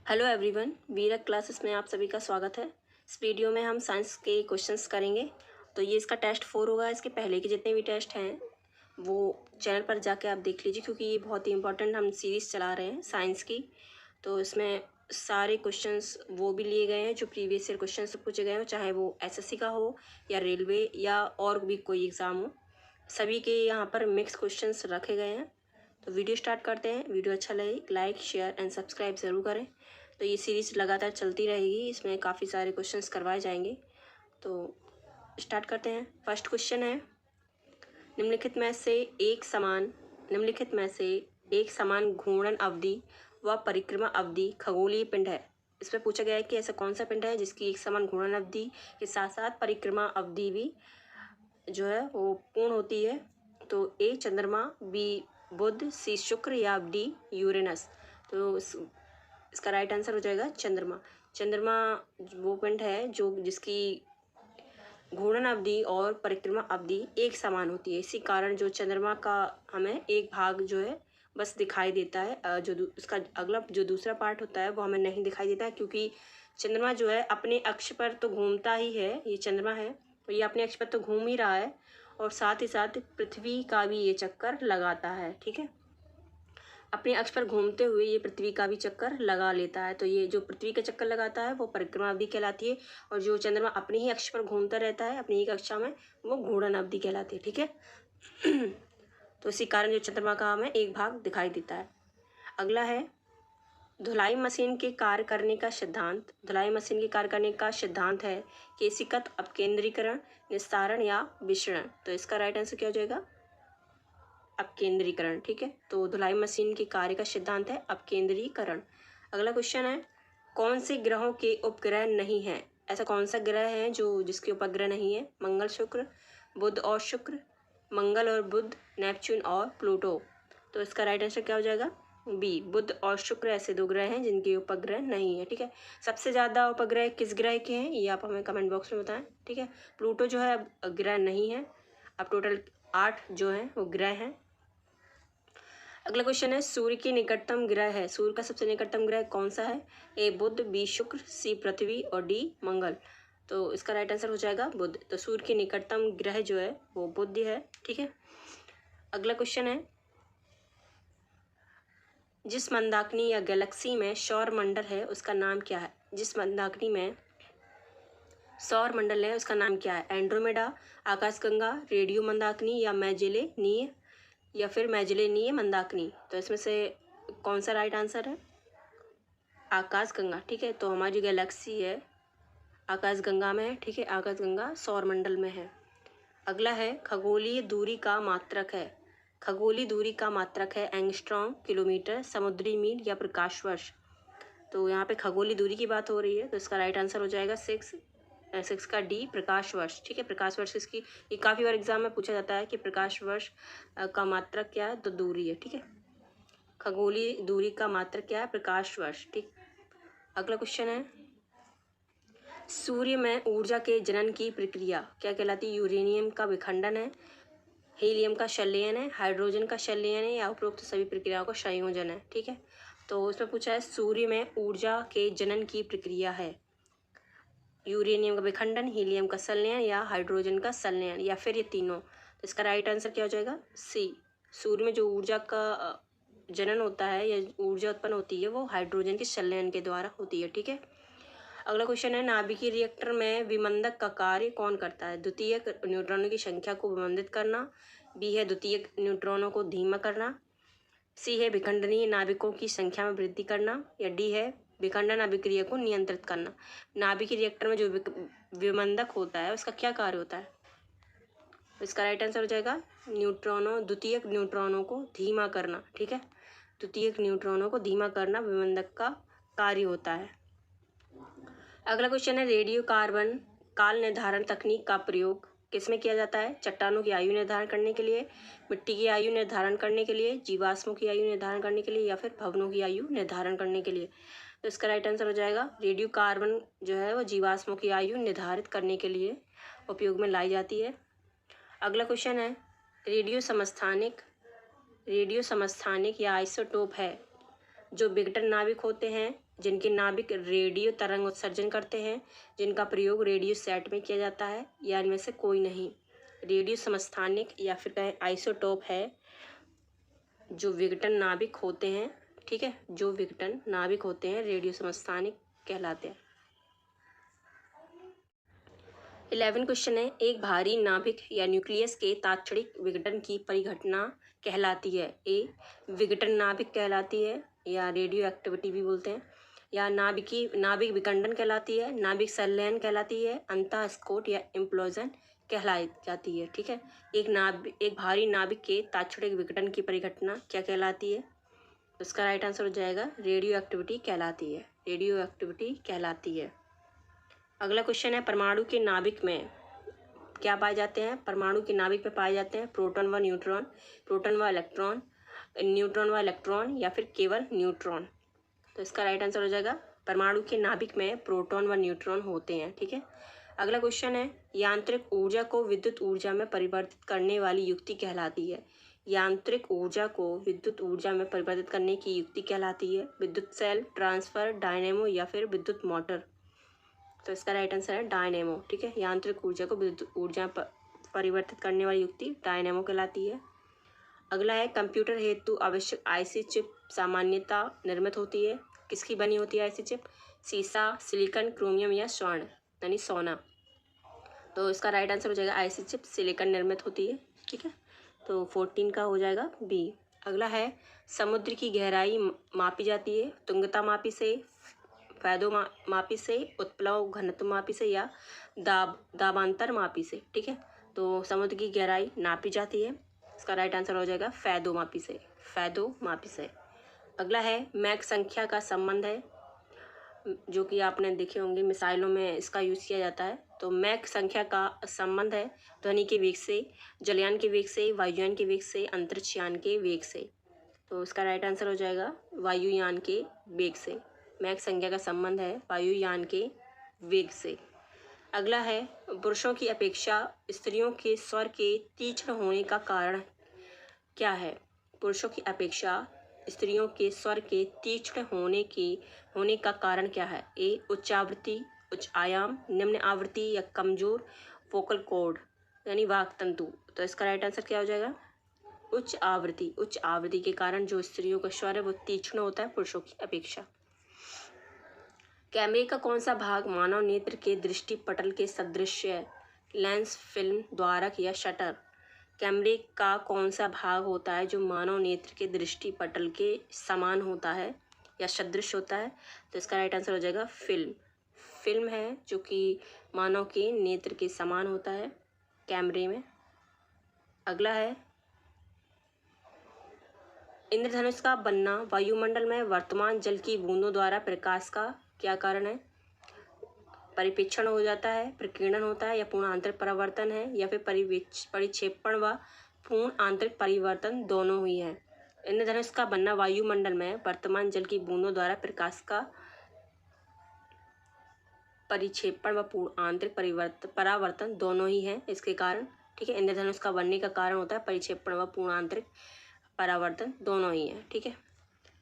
Hello everyone, वीरक classes में आप सभी का स्वागत है। इस वीडियो में हम साइंस के क्वेश्चंस करेंगे। तो ये इसका टेस्ट 4 होगा। इसके पहले के जितने भी टेस्ट हैं वो चैनल पर जाके आप देख लीजिए, क्योंकि ये बहुत ही इंपॉर्टेंट हम सीरीज़ चला रहे हैं साइंस की। तो इसमें सारे क्वेश्चंस वो भी लिए गए हैं जो प्रीवियस ईयर क्वेश्चन से पूछे गए हो, चाहे वो एसएससी का हो या रेलवे या और भी कोई एग्ज़ाम हो। सभी के यहाँ पर मिक्स क्वेश्चंस रखे गए हैं। तो वीडियो स्टार्ट करते हैं। वीडियो अच्छा लगे लाइक शेयर एंड सब्सक्राइब ज़रूर करें। तो ये सीरीज़ लगातार चलती रहेगी, इसमें काफ़ी सारे क्वेश्चंस करवाए जाएंगे। तो स्टार्ट करते हैं। फर्स्ट क्वेश्चन है, निम्नलिखित में से एक समान घूर्णन अवधि व परिक्रमा अवधि खगोलीय पिंड है। इसमें पूछा गया है कि ऐसा कौन सा पिंड है जिसकी एक समान घूर्णन अवधि के साथ साथ परिक्रमा अवधि भी जो है वो पूर्ण होती है। तो ए चंद्रमा, बी बुध, सी शुक्र या डी यूरेनस। तो इसका राइट आंसर हो जाएगा चंद्रमा। चंद्रमा वो पिंड है जो जिसकी घूर्णन अवधि और परिक्रमा अवधि एक समान होती है। इसी कारण जो चंद्रमा का हमें एक भाग जो है बस दिखाई देता है, जो उसका अगला जो दूसरा पार्ट होता है वो हमें नहीं दिखाई देता है, क्योंकि चंद्रमा जो है अपने अक्ष पर तो घूमता ही है। ये चंद्रमा है तो ये अपने अक्ष पर तो घूम ही रहा है और साथ ही साथ पृथ्वी का भी ये चक्कर लगाता है। ठीक है, अपने अक्ष पर घूमते हुए ये पृथ्वी का भी चक्कर लगा लेता है। तो ये जो पृथ्वी का चक्कर लगाता है वो परिक्रमा अवधि कहलाती है, और जो चंद्रमा अपने ही अक्ष पर घूमता रहता है अपनी ही कक्षा में वो घूर्णन अवधि कहलाती है। ठीक है तो इसी कारण जो चंद्रमा का हमें एक भाग दिखाई देता है। अगला है, धुलाई मशीन के कार्य करने का सिद्धांत। धुलाई मशीन के कार्य करने का सिद्धांत है केशिकत अपकेंद्रीकरण, निस्तारण या विसरण। तो इसका राइट आंसर क्या हो जाएगा? अपकेंद्रीकरण। ठीक है, तो धुलाई मशीन के कार्य का सिद्धांत है अपकेंद्रीकरण। अगला क्वेश्चन है, कौन से ग्रहों के उपग्रह नहीं है? ऐसा कौन सा ग्रह है जो जिसके उपग्रह नहीं है? मंगल, शुक्र, बुध और शुक्र, मंगल और बुध, नेपच्यून और प्लूटो। तो इसका राइट आंसर क्या हो जाएगा? बी, बुध और शुक्र ऐसे दो ग्रह हैं जिनके उपग्रह नहीं है। ठीक है, सबसे ज़्यादा उपग्रह किस ग्रह के हैं ये आप हमें कमेंट बॉक्स में बताएं। ठीक है, प्लूटो जो है ग्रह नहीं है। अब टोटल 8 जो हैं वो ग्रह हैं। अगला क्वेश्चन है, सूर्य की निकटतम ग्रह है। सूर्य का सबसे निकटतम ग्रह कौन सा है? ए बुध, बी शुक्र, सी पृथ्वी और डी मंगल। तो इसका राइट आंसर हो जाएगा बुध। तो सूर्य की निकटतम ग्रह जो है वो बुध है। ठीक है, अगला क्वेश्चन है, जिस मंदाकिनी या गैलेक्सी में सौर मंडल है उसका नाम क्या है? जिस मंदाकिनी में सौर मंडल है उसका नाम क्या है? एंड्रोमेडा, आकाशगंगा, रेडियो मंदाकिनी या मैजेलेनिय या फिर मैजेलेनिय मंदाकिनी। तो इसमें से कौन सा राइट आंसर है? आकाशगंगा। ठीक है, तो हमारी गैलेक्सी है आकाशगंगा में है। ठीक है, आकाशगंगा सौर मंडल में है। अगला है, खगोलीय दूरी का मात्रक है। खगोलीय दूरी का मात्रक है एंगस्ट्रॉम, किलोमीटर, समुद्री मील या प्रकाश वर्ष। तो यहाँ पे खगोलीय दूरी की बात हो रही है, तो इसका राइट आंसर हो जाएगा 6 का डी, प्रकाश वर्ष। ठीक है, प्रकाश वर्ष इसकी ये काफ़ी बार एग्जाम में पूछा जाता है कि प्रकाश वर्ष का मात्रक क्या है, तो दूरी है। ठीक है, खगोलीय दूरी का मात्रक क्या है? प्रकाश वर्ष। ठीक, अगला क्वेश्चन है, सूर्य में ऊर्जा के जनन की प्रक्रिया क्या कहलाती है? यूरेनियम का विखंडन है, हीलियम का संलयन है, हाइड्रोजन का संलयन है या उपरोक्त सभी प्रक्रियाओं का संयोजन है। ठीक है, तो इसमें पूछा है सूर्य में ऊर्जा के जनन की प्रक्रिया है यूरेनियम का विखंडन, हीलियम का संलयन या हाइड्रोजन का संलयन या फिर ये तीनों। तो इसका राइट आंसर क्या हो जाएगा? सी, सूर्य में जो ऊर्जा का जनन होता है या ऊर्जा उत्पन्न होती है वो हाइड्रोजन के संलयन के द्वारा होती है। ठीक है, अगला क्वेश्चन है, नाभिकीय रिएक्टर में विमंदक का कार्य कौन करता है? द्वितीयक न्यूट्रॉनों की संख्या को विमंदित करना, बी है द्वितीयक न्यूट्रॉनों को धीमा करना, सी है विखंडनीय नाभिकों की संख्या में वृद्धि करना या डी है विखंडन अभिक्रिया को नियंत्रित करना। नाभिकीय रिएक्टर में जो विमंदक होता है उसका क्या कार्य होता है? इसका राइट आंसर हो जाएगा द्वितीयक न्यूट्रॉनों को धीमा करना। ठीक है, द्वितीयक न्यूट्रॉनों को धीमा करना विमंदक का कार्य होता है। अगला क्वेश्चन है, रेडियो कार्बन काल निर्धारण तकनीक का प्रयोग किसमें किया जाता है? चट्टानों की आयु निर्धारण करने के लिए, मिट्टी की आयु निर्धारण करने के लिए, जीवाश्मों की आयु निर्धारण करने के लिए या फिर भवनों की आयु निर्धारण करने के लिए। तो इसका राइट आंसर हो जाएगा रेडियो कार्बन जो है वो जीवाश्मों की आयु निर्धारित करने के लिए उपयोग में लाई जाती है। अगला क्वेश्चन है, रेडियो समस्थानिक या आइसोटोप है जो विघटन नाभिक होते हैं, जिनके नाभिक रेडियो तरंग उत्सर्जन करते हैं, जिनका प्रयोग रेडियो सेट में किया जाता है, या इनमें से कोई नहीं। रेडियो समस्थानिक या फिर कहें आइसोटोप है जो विघटन नाभिक होते हैं, ठीक है, जो विघटन नाभिक होते हैं रेडियो समस्थानिक कहलाते हैं। 11 क्वेश्चन है, एक भारी नाभिक या न्यूक्लियस के तात्क्षणिक विघटन की परिघटना कहलाती है। ए विघटन नाभिक कहलाती है, या रेडियो एक्टिविटी भी बोलते हैं, या नाभिक विखंडन कहलाती है, नाभिक संलयन कहलाती है, अंतःस्फोट या इम्प्लोजन कहलाई जाती है। ठीक है, एक भारी नाभिक के तात्क्षणिक विघटन की परिघटना क्या कहलाती है? तो इसका राइट आंसर हो जाएगा रेडियो एक्टिविटी कहलाती है, रेडियो एक्टिविटी कहलाती है। अगला क्वेश्चन है, परमाणु के नाभिक में क्या पाए जाते हैं? परमाणु के नाभिक में पाए जाते हैं प्रोटॉन व न्यूट्रॉन, प्रोटॉन व इलेक्ट्रॉन, न्यूट्रॉन व इलेक्ट्रॉन, या फिर केवल न्यूट्रॉन। तो इसका राइट आंसर हो जाएगा परमाणु के नाभिक में प्रोटॉन व न्यूट्रॉन होते हैं। ठीक है, अगला क्वेश्चन है, यांत्रिक ऊर्जा को विद्युत ऊर्जा में परिवर्तित करने वाली युक्ति कहलाती है। यांत्रिक ऊर्जा को विद्युत ऊर्जा में परिवर्तित करने की युक्ति कहलाती है विद्युत सेल, ट्रांसफर, डायनेमो, या फिर विद्युत मोटर। तो इसका राइट आंसर है डायनेमो। ठीक है, यांत्रिक ऊर्जा को विद्युत ऊर्जा परिवर्तित करने वाली युक्ति डायनेमो कहलाती है। अगला है, कंप्यूटर हेतु आवश्यक आईसी चिप सामान्यता निर्मित होती है। किसकी बनी होती है आईसी चिप? सीसा, सिलिकॉन, क्रोमियम या स्वर्ण यानी सोना। तो इसका राइट आंसर हो जाएगा आईसी चिप सिलिकॉन निर्मित होती है। ठीक है, तो 14 का हो जाएगा बी। अगला है, समुद्र की गहराई मापी जाती है तुंगता मापी से, फैदो मापी से, उत्प्लव घनत्व मापी से, या दाबांतर मापी से। ठीक है, तो समुद्र की गहराई नापी जाती है, इसका राइट आंसर हो जाएगा फैदो मापी से, फैदो मापी से। अगला है, मैक संख्या का संबंध है, जो कि आपने देखे होंगे मिसाइलों में इसका यूज़ किया जाता है। तो मैक संख्या का संबंध है ध्वनि के वेग से, जलयान के वेग से, वायुयान के वेग से, अंतरिक्षयान के वेग से। तो इसका राइट आंसर हो जाएगा वायुयान के वेग से। मैक संख्या का संबंध है वायुयान के वेग से। अगला है, पुरुषों की अपेक्षा स्त्रियों के स्वर के तीक्ष्ण होने का कारण क्या है? पुरुषों की अपेक्षा स्त्रियों के स्वर के तीक्ष्ण होने का कारण क्या है? ए उच्च आवृत्ति, उच्च आयाम, निम्न आवृत्ति, या कमजोर वोकल कॉर्ड यानी वाक तंतु। तो इसका राइट आंसर क्या हो जाएगा? उच्च आवृत्ति। उच्च आवृत्ति के कारण जो स्त्रियों का स्वर है वो तीक्ष्ण होता है पुरुषों की अपेक्षा। कैमरे का कौन सा भाग मानव नेत्र के दृष्टि पटल के सदृश है? लेंस, फिल्म, द्वारक या शटर? कैमरे का कौन सा भाग होता है जो मानव नेत्र के दृष्टि पटल के समान होता है या सदृश होता है? तो इसका राइट आंसर हो जाएगा फिल्म। फिल्म है जो कि मानव के नेत्र के समान होता है कैमरे में। अगला है, इंद्रधनुष का बनना वायुमंडल में वर्तमान जल की बूंदों द्वारा प्रकाश का क्या कारण है? परिपेक्षण हो जाता है, प्रकीर्णन होता है, या पूर्ण आंतरिक परावर्तन है, या फिर परिक्षेपण व पूर्ण आंतरिक परिवर्तन दोनों हुई है। इंद्रधनुष का बनना वायुमंडल में वर्तमान जल की बूंदों द्वारा प्रकाश का परिक्षेपण व पूर्ण आंतरिक परावर्तन दोनों ही है इसके कारण। ठीक है, इंद्रधनुष का बनने का कारण होता है परिक्षेपण व पूर्ण आंतरिक परावर्तन दोनों ही है। ठीक है,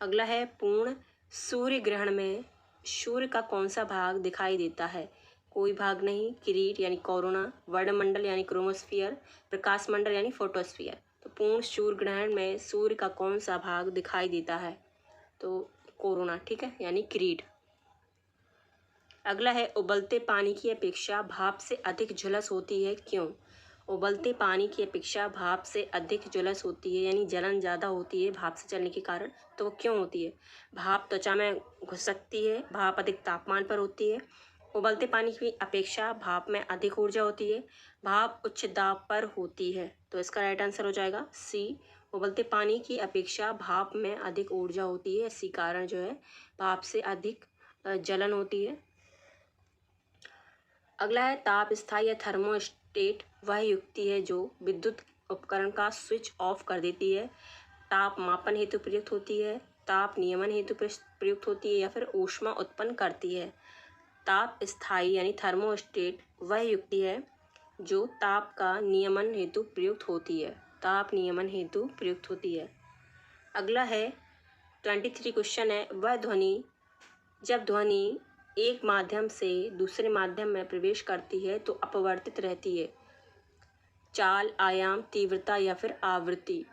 अगला है, पूर्ण सूर्य ग्रहण में सूर्य का कौन सा भाग दिखाई देता है? कोई भाग नहीं, किरीट यानी कोरोना, वर्णमंडल यानी क्रोमोस्फियर, प्रकाश मंडल यानी फोटोस्फियर। तो पूर्ण सूर्य ग्रहण में सूर्य का कौन सा भाग दिखाई देता है? तो कोरोना। ठीक है, यानी किरीट। अगला है, उबलते पानी की अपेक्षा भाप से अधिक झुलस होती है, क्यों? उबलते पानी की अपेक्षा भाप से अधिक झुलस होती है यानी जलन ज़्यादा होती है भाप से चलने के कारण। तो वो क्यों होती है? भाप त्वचा में घुस सकती है, भाप अधिक तापमान पर होती है, उबलते पानी की अपेक्षा भाप में अधिक ऊर्जा होती है, भाप उच्च दाब पर होती है। तो इसका राइट आंसर हो जाएगा सी, उबलते पानी की अपेक्षा भाप में अधिक ऊर्जा होती है, इसी कारण जो है भाप से अधिक जलन होती है। अगला है, ताप स्थायी या थर्मोस्टेट वह युक्ति है जो विद्युत उपकरण का स्विच ऑफ कर देती है, ताप मापन हेतु प्रयुक्त होती है, ताप नियमन हेतु प्रयुक्त होती है, या फिर ऊष्मा उत्पन्न करती है। ताप स्थायी यानी थर्मोस्टेट वह युक्ति है जो ताप का नियमन हेतु प्रयुक्त होती है, ताप नियमन हेतु प्रयुक्त होती है। अगला है, 23 क्वेश्चन है, वह ध्वनि जब ध्वनि एक माध्यम से दूसरे माध्यम में प्रवेश करती है तो अपवर्तित रहती है। चाल, आयाम, तीव्रता या फिर आवृत्ति।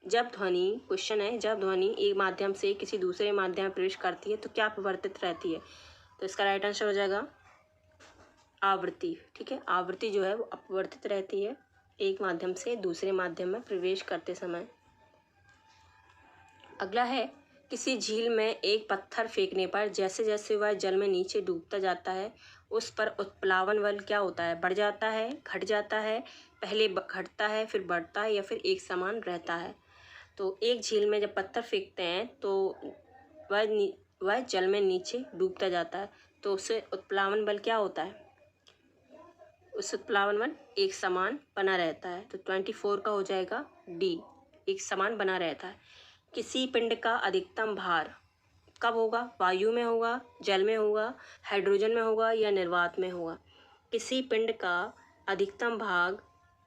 जब ध्वनि, क्वेश्चन है, जब ध्वनि एक माध्यम से किसी दूसरे माध्यम में प्रवेश करती है तो क्या अपवर्तित रहती है? तो इसका राइट आंसर हो जाएगा आवृत्ति। ठीक है, आवृत्ति जो है वो अपवर्तित रहती है एक माध्यम से दूसरे माध्यम में प्रवेश करते समय। अगला है, किसी झील में एक पत्थर फेंकने पर जैसे जैसे वह जल में नीचे डूबता जाता है उस पर उत्प्लावन बल क्या होता है? बढ़ जाता है, घट जाता है, पहले घटता है फिर बढ़ता है या फिर एक समान रहता है? तो एक झील में जब पत्थर फेंकते हैं तो वह जल में नीचे डूबता जाता है तो उससे उत्प्लावन बल क्या होता है? उस उत्प्लावन बल एक समान बना रहता है। तो 24 का हो जाएगा डी, एक समान बना रहता है। किसी पिंड का अधिकतम भार कब होगा? वायु में होगा, जल में होगा, हाइड्रोजन में होगा या निर्वात में होगा? किसी पिंड का अधिकतम भाग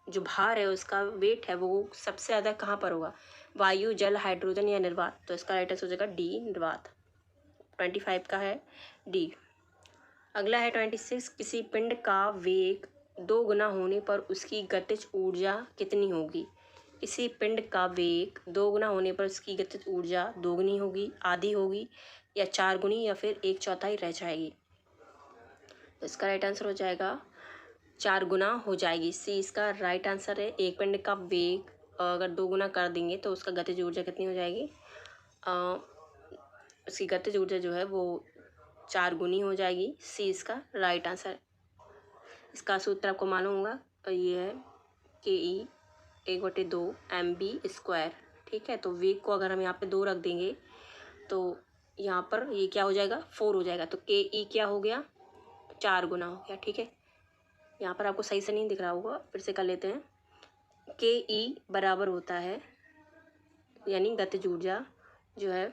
जो भार है उसका वेट है वो सबसे ज़्यादा कहाँ पर होगा? वायु, जल, हाइड्रोजन या निर्वात? तो इसका राइट आंसर हो जाएगा डी, निर्वात। 25 का है डी। अगला है 26, किसी पिंड का वेग 2 गुना होने पर उसकी गतिज ऊर्जा कितनी होगी? किसी पिंड का वेग 2 गुना होने पर उसकी गतिज ऊर्जा दोगुनी होगी, आधी होगी या 4 गुनी या फिर 1/4 रह जाएगी? तो इसका राइट आंसर हो जाएगा 4 गुना हो जाएगी। सी इसका राइट आंसर है। एक पिंड का वेग अगर 2 गुना कर देंगे तो उसका गतिज ऊर्जा कितनी हो जाएगी? उसकी गतिज ऊर्जा जो है वो 4 गुनी हो जाएगी। सी इसका राइट आंसर। इसका सूत्र आपको मालूम होगा, ये है KE 1/2 mv²। ठीक है, तो वेग को अगर हम यहाँ पे 2 रख देंगे तो यहाँ पर ये क्या हो जाएगा? 4 हो जाएगा। तो KE क्या हो गया? 4 गुना हो गया। ठीक है, यहाँ पर आपको सही से नहीं दिख रहा होगा, फिर से कर लेते हैं। KE बराबर होता है, यानी गतिज ऊर्जा जो है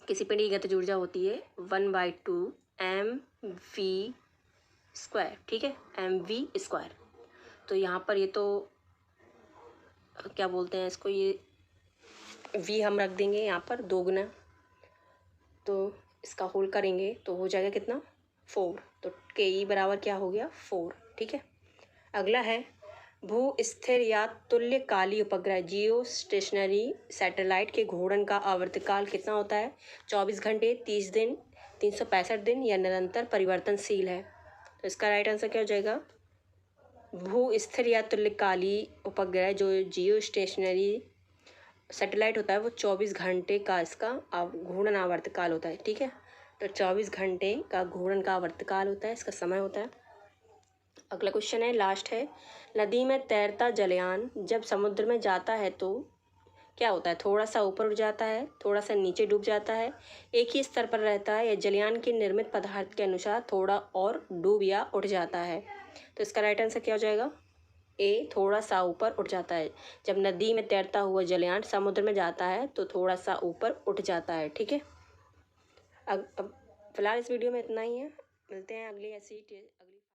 किसी पिंड की गतिज ऊर्जा होती है 1/2 mv²। ठीक है, mv²। तो यहाँ पर ये तो क्या बोलते हैं इसको, ये v हम रख देंगे यहाँ पर 2 गुना, तो इसका होल करेंगे तो हो जाएगा कितना? 4। तो KE बराबर क्या हो गया? 4। ठीक है, अगला है, भू स्थिर या तुल्यकाली उपग्रह जियो स्टेशनरी सैटेलाइट के घूर्णन का आवर्तकाल कितना होता है? 24 घंटे, 30 दिन, 365 दिन या निरंतर परिवर्तनशील है? तो इसका राइट आंसर क्या हो जाएगा? भू स्थिर या तुल्यकाली उपग्रह जो जियो स्टेशनरी सैटेलाइट होता है वो 24 घंटे का इसका घूर्णन आवर्तकाल होता है। ठीक है, तो 24 घंटे का घूर्णन का आवर्तकाल होता है, इसका समय होता है। अगला क्वेश्चन है, लास्ट है, नदी में तैरता जलयान जब समुद्र में जाता है तो क्या होता है? थोड़ा सा ऊपर उठ जाता है, थोड़ा सा नीचे डूब जाता है, एक ही स्तर पर रहता है या जलयान के निर्मित पदार्थ के अनुसार थोड़ा और डूब या उठ जाता है? तो इसका राइट आंसर क्या हो जाएगा? ए, थोड़ा सा ऊपर उठ जाता है। जब नदी में तैरता हुआ जलयान समुद्र में जाता है तो थोड़ा सा ऊपर उठ जाता है। ठीक है, अब फिलहाल इस वीडियो में इतना ही है, मिलते हैं अगली ऐसी